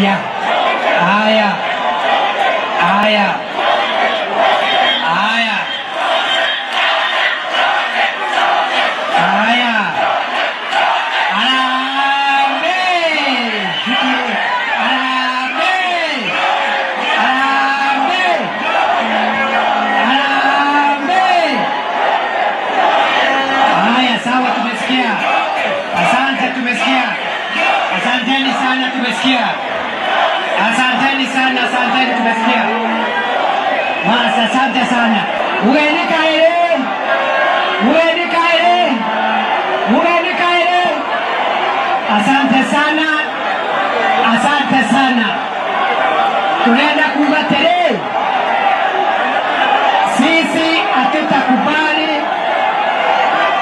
Haya, haya, haya, haya, haya. Harambee! Harambee! Harambee! Harambee! Haya, sawa, tumesikia. Asante, tumesikia. Asanteni sana, tumesikia. Asanteni sana, asanteni, tumesikia. Basi, asante sana. Ueni kaile. Ueni kaile. Ueni kaile. Asante sana. Asante sana. Tunaenda